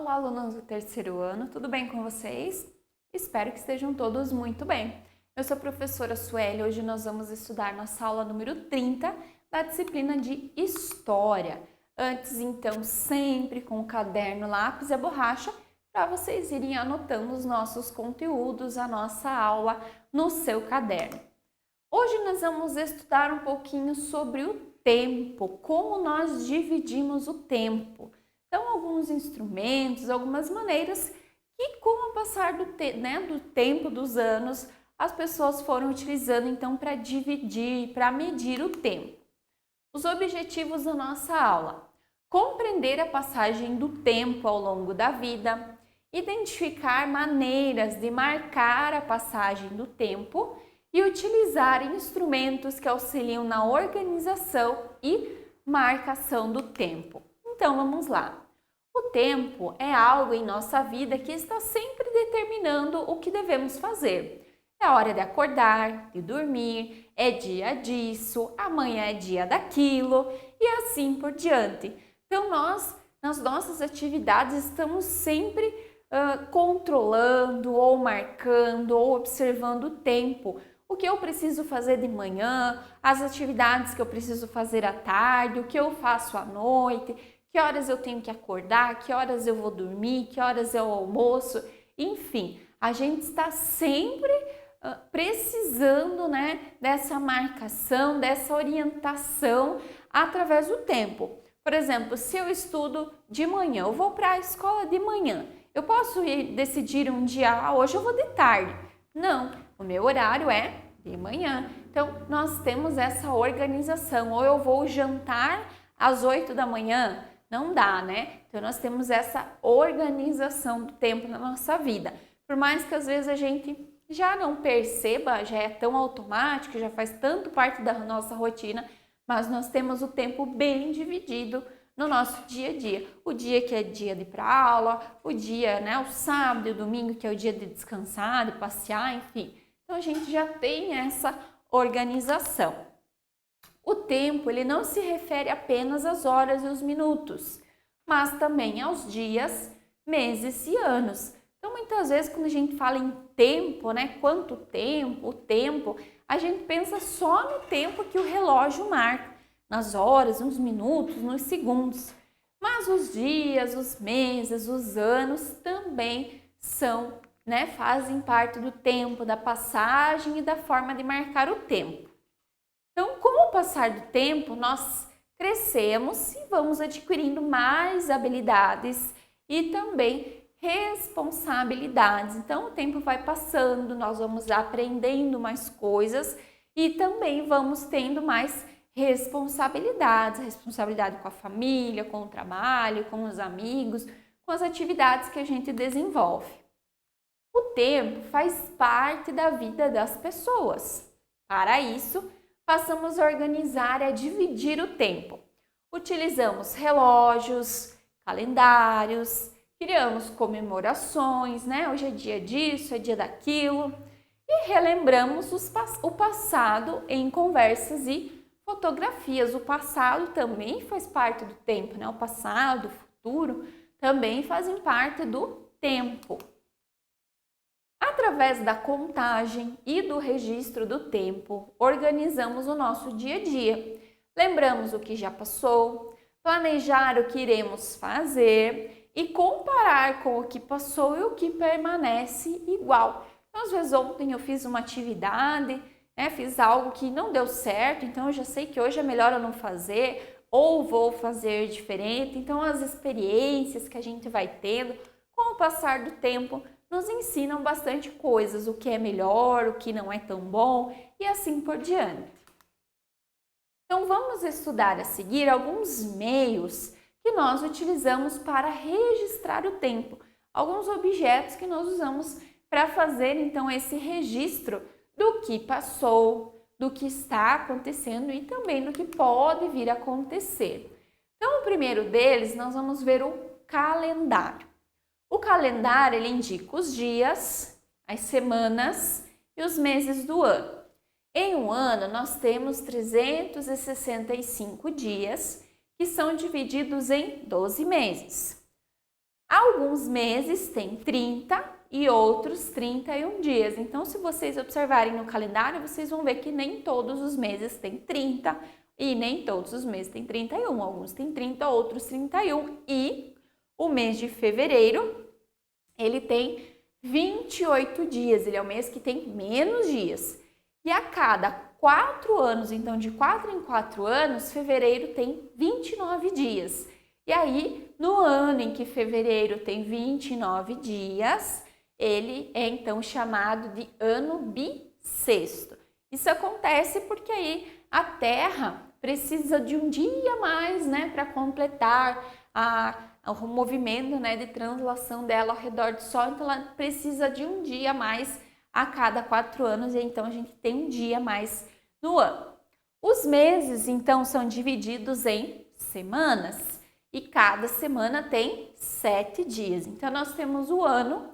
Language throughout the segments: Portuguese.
Olá, alunos do terceiro ano, tudo bem com vocês? Espero que estejam todos muito bem. Eu sou a professora Sueli, hoje nós vamos estudar nossa aula número 30 da disciplina de História. Antes, então, sempre com o caderno, lápis e a borracha, para vocês irem anotando os nossos conteúdos, a nossa aula no seu caderno. Hoje nós vamos estudar um pouquinho sobre o tempo, como nós dividimos o tempo. Então, alguns instrumentos, algumas maneiras que com o passar do tempo, dos anos, as pessoas foram utilizando então para dividir, para medir o tempo. Os objetivos da nossa aula: compreender a passagem do tempo ao longo da vida, identificar maneiras de marcar a passagem do tempo e utilizar instrumentos que auxiliam na organização e marcação do tempo. Então, vamos lá. O tempo é algo em nossa vida que está sempre determinando o que devemos fazer. É hora de acordar, de dormir, é dia disso, amanhã é dia daquilo e assim por diante. Então, nós, nas nossas atividades, estamos sempre controlando ou marcando ou observando o tempo. O que eu preciso fazer de manhã, as atividades que eu preciso fazer à tarde, o que eu faço à noite, que horas eu tenho que acordar, que horas eu vou dormir, que horas é o almoço, enfim, a gente está sempre precisando, dessa marcação, dessa orientação através do tempo. Por exemplo, se eu estudo de manhã, eu vou para a escola de manhã, eu posso decidir um dia, hoje eu vou de tarde. Não, o meu horário é de manhã. Então, nós temos essa organização, ou eu vou jantar às 8 da manhã, não dá, né? Então, nós temos essa organização do tempo na nossa vida. Por mais que às vezes a gente já não perceba, já é tão automático, já faz tanto parte da nossa rotina, mas nós temos o tempo bem dividido no nosso dia a dia. O dia que é dia de ir para aula, o dia, o sábado e o domingo que é o dia de descansar, de passear, enfim. Então, a gente já tem essa organização. O tempo, ele não se refere apenas às horas e os minutos, mas também aos dias, meses e anos. Então, muitas vezes, quando a gente fala em tempo, quanto tempo, o tempo, a gente pensa só no tempo que o relógio marca, nas horas, nos minutos, nos segundos. Mas os dias, os meses, os anos também são, fazem parte do tempo, da passagem e da forma de marcar o tempo. Então, com o passar do tempo, nós crescemos e vamos adquirindo mais habilidades e também responsabilidades. Então, o tempo vai passando, nós vamos aprendendo mais coisas e também vamos tendo mais responsabilidades, responsabilidade com a família, com o trabalho, com os amigos, com as atividades que a gente desenvolve. O tempo faz parte da vida das pessoas. Para isso, passamos a organizar e a dividir o tempo. Utilizamos relógios, calendários, criamos comemorações, hoje é dia disso, é dia daquilo, e relembramos o passado em conversas e fotografias. O passado também faz parte do tempo, O passado, o futuro também fazem parte do tempo. Através da contagem e do registro do tempo, organizamos o nosso dia a dia. Lembramos o que já passou, planejar o que iremos fazer e comparar com o que passou e o que permanece igual. Então, às vezes, ontem eu fiz uma atividade, fiz algo que não deu certo, então eu já sei que hoje é melhor eu não fazer ou vou fazer diferente. Então, as experiências que a gente vai tendo com o passar do tempo nos ensinam bastante coisas, o que é melhor, o que não é tão bom e assim por diante. Então, vamos estudar a seguir alguns meios que nós utilizamos para registrar o tempo, alguns objetos que nós usamos para fazer então esse registro do que passou, do que está acontecendo e também do que pode vir a acontecer. Então, o primeiro deles, nós vamos ver o calendário. O calendário, ele indica os dias, as semanas e os meses do ano. Em um ano, nós temos 365 dias, que são divididos em 12 meses. Alguns meses têm 30 e outros 31 dias. Então, se vocês observarem no calendário, vocês vão ver que nem todos os meses têm 30 e nem todos os meses têm 31. Alguns têm 30, outros 31. E o mês de fevereiro, ele tem 28 dias. Ele é o mês que tem menos dias. E a cada 4 anos, então de 4 em 4 anos, fevereiro tem 29 dias. E aí, no ano em que fevereiro tem 29 dias, ele é então chamado de ano bissexto. Isso acontece porque aí a Terra precisa de um dia a mais, né, para completar o movimento, né, de translação dela ao redor do Sol. Então, ela precisa de um dia a mais a cada 4 anos, e então a gente tem um dia a mais no ano. Os meses, então, são divididos em semanas e cada semana tem 7 dias. Então, nós temos o ano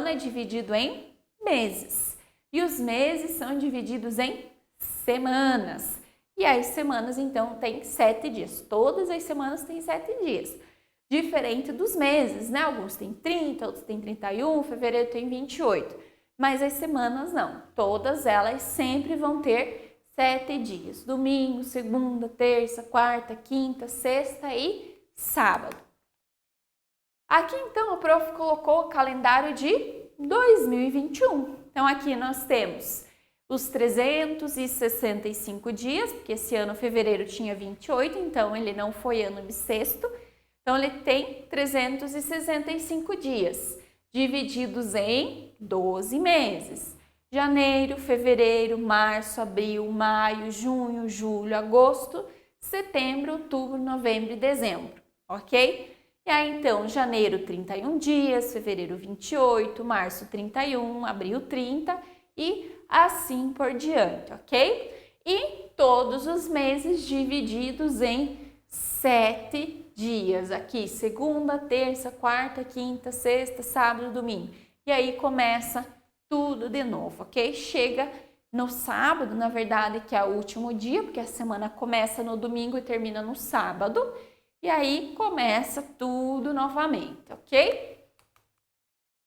é dividido em meses e os meses são divididos em semanas. E as semanas, então, tem 7 dias. Todas as semanas têm 7 dias. Diferente dos meses, né? Alguns têm 30, outros têm 31, fevereiro tem 28. Mas as semanas não. Todas elas sempre vão ter 7 dias. Domingo, segunda, terça, quarta, quinta, sexta e sábado. Aqui, então, a prof colocou o calendário de 2021. Então, aqui nós temos os 365 dias, porque esse ano, fevereiro, tinha 28, então ele não foi ano bissexto. Então, ele tem 365 dias, divididos em 12 meses. Janeiro, fevereiro, março, abril, maio, junho, julho, agosto, setembro, outubro, novembro e dezembro, ok? E aí, então, janeiro, 31 dias, fevereiro, 28, março, 31, abril, 30 e assim por diante, ok? E todos os meses divididos em 7 dias, aqui, segunda, terça, quarta, quinta, sexta, sábado, domingo. E aí começa tudo de novo, ok? Chega no sábado, na verdade, que é o último dia, porque a semana começa no domingo e termina no sábado. E aí começa tudo novamente, ok?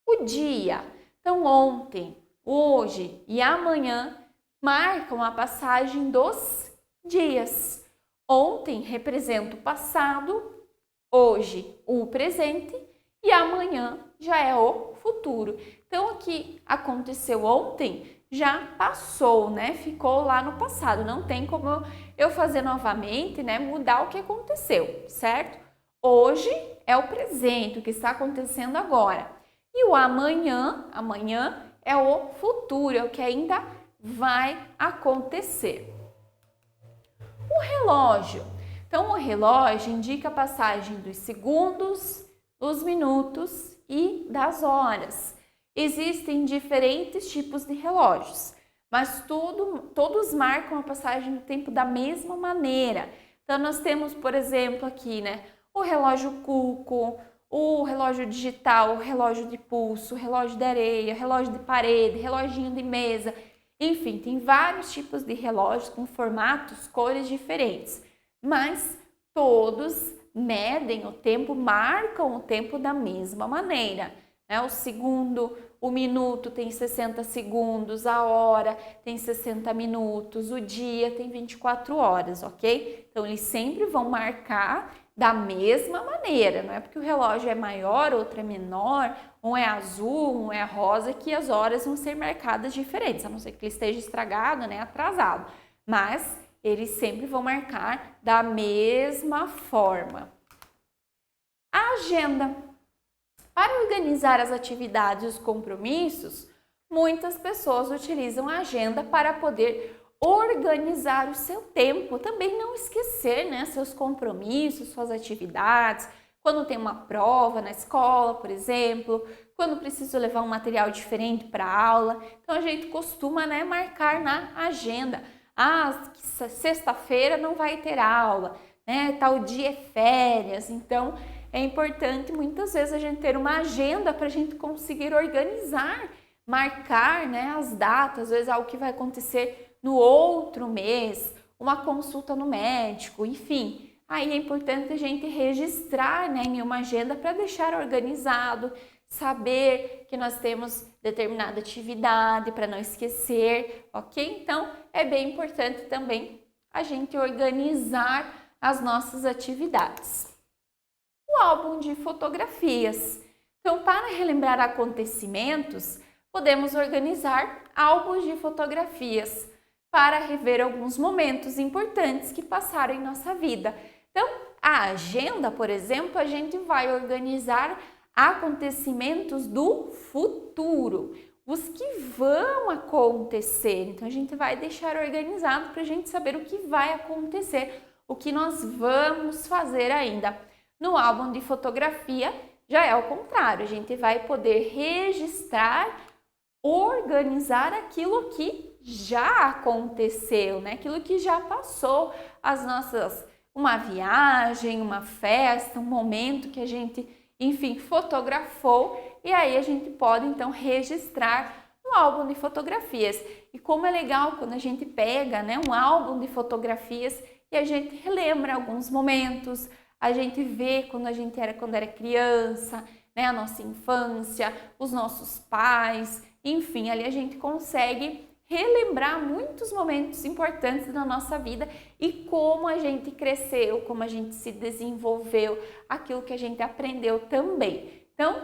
O dia. Então, ontem, hoje e amanhã marcam a passagem dos dias. Ontem representa o passado, hoje o presente e amanhã já é o futuro. Então, o que aconteceu ontem já passou, né? Ficou lá no passado. Não tem como eu fazer novamente, né? Mudar o que aconteceu, certo? Hoje é o presente, o que está acontecendo agora. E o amanhã é o futuro, é o que ainda vai acontecer. O relógio. Então, o relógio indica a passagem dos segundos, dos minutos e das horas. Existem diferentes tipos de relógios, mas todos marcam a passagem do tempo da mesma maneira. Então, nós temos, por exemplo, aqui, né, o relógio Cuco, o relógio digital, o relógio de pulso, o relógio de areia, o relógio de parede, reloginho de mesa. Enfim, tem vários tipos de relógios com formatos, cores diferentes, mas todos medem o tempo, marcam o tempo da mesma maneira. O segundo, o minuto tem 60 segundos, a hora tem 60 minutos, o dia tem 24 horas, ok? Então, eles sempre vão marcar da mesma maneira, não é porque o relógio é maior, outro é menor, um é azul, um é rosa, que as horas vão ser marcadas diferentes, a não ser que ele esteja estragado, né, atrasado, mas eles sempre vão marcar da mesma forma. A agenda. Para organizar as atividades e os compromissos, muitas pessoas utilizam a agenda para poder organizar o seu tempo. Também não esquecer, né, seus compromissos, suas atividades, quando tem uma prova na escola, por exemplo, quando preciso levar um material diferente para a aula. Então, a gente costuma, né, marcar na agenda. Sexta-feira não vai ter aula, né, tal dia é férias, então é importante muitas vezes a gente ter uma agenda para a gente conseguir organizar, marcar, né, as datas, às vezes algo que vai acontecer no outro mês, uma consulta no médico, enfim. aí é importante a gente registrar, né, em uma agenda para deixar organizado, saber que nós temos determinada atividade para não esquecer, ok? Então, é bem importante também a gente organizar as nossas atividades. O álbum de fotografias. Então, para relembrar acontecimentos, podemos organizar álbuns de fotografias para rever alguns momentos importantes que passaram em nossa vida. Então, a agenda, por exemplo, a gente vai organizar acontecimentos do futuro, os que vão acontecer. Então, a gente vai deixar organizado para a gente saber o que vai acontecer, o que nós vamos fazer ainda. No álbum de fotografia, já é o contrário, a gente vai poder registrar, organizar aquilo que já aconteceu, né? Aquilo que já passou, uma viagem, uma festa, um momento que a gente, enfim, fotografou, e aí a gente pode então registrar no álbum de fotografias. E como é legal quando a gente pega, né, um álbum de fotografias e a gente relembra alguns momentos, a gente vê quando era criança, né, a nossa infância, os nossos pais, enfim, ali a gente consegue relembrar muitos momentos importantes da nossa vida e como a gente cresceu, como a gente se desenvolveu, aquilo que a gente aprendeu também. Então,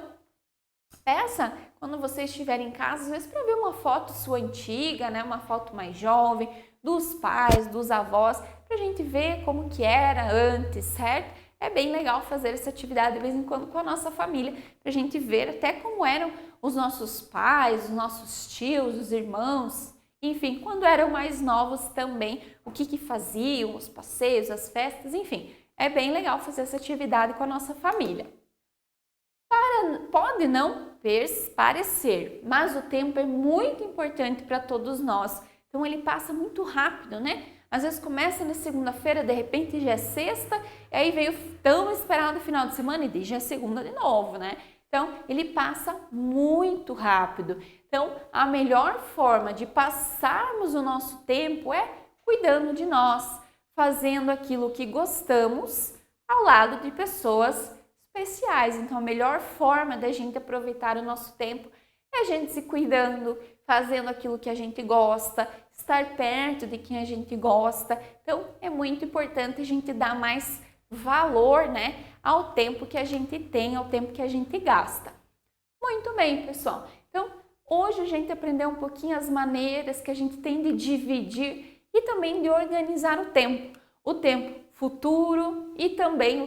peça, quando você estiver em casa, às vezes para ver uma foto sua antiga, né, uma foto mais jovem, dos pais, dos avós, para a gente ver como que era antes, certo? É bem legal fazer essa atividade de vez em quando com a nossa família, para a gente ver até como eram os nossos pais, os nossos tios, os irmãos, enfim, quando eram mais novos também, o que faziam, os passeios, as festas, enfim. É bem legal fazer essa atividade com a nossa família. Pode não parecer, mas o tempo é muito importante para todos nós. Então ele passa muito rápido, né? Às vezes começa na segunda-feira, de repente já é sexta, e aí veio o tão esperado final de semana e já é segunda de novo, né? Então, ele passa muito rápido. Então, a melhor forma de passarmos o nosso tempo é cuidando de nós, fazendo aquilo que gostamos ao lado de pessoas especiais. Então, a melhor forma da gente aproveitar o nosso tempo é a gente se cuidando, fazendo aquilo que a gente gosta, estar perto de quem a gente gosta. Então, é muito importante a gente dar mais valor, né, ao tempo que a gente tem, ao tempo que a gente gasta. Muito bem, pessoal. Então, hoje a gente aprendeu um pouquinho as maneiras que a gente tem de dividir e também de organizar o tempo futuro e também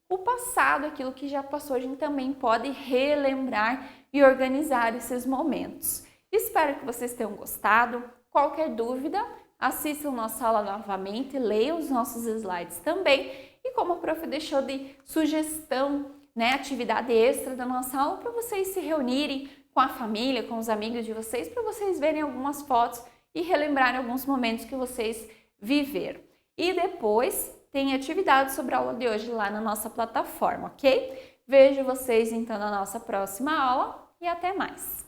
o passado, aquilo que já passou, a gente também pode relembrar e organizar esses momentos. Espero que vocês tenham gostado. Qualquer dúvida, assistam nossa aula novamente, leiam os nossos slides também. E como a prof deixou de sugestão, né, atividade extra da nossa aula, para vocês se reunirem com a família, com os amigos de vocês, para vocês verem algumas fotos e relembrarem alguns momentos que vocês viveram. E depois tem atividade sobre a aula de hoje lá na nossa plataforma, ok? Vejo vocês então na nossa próxima aula e até mais!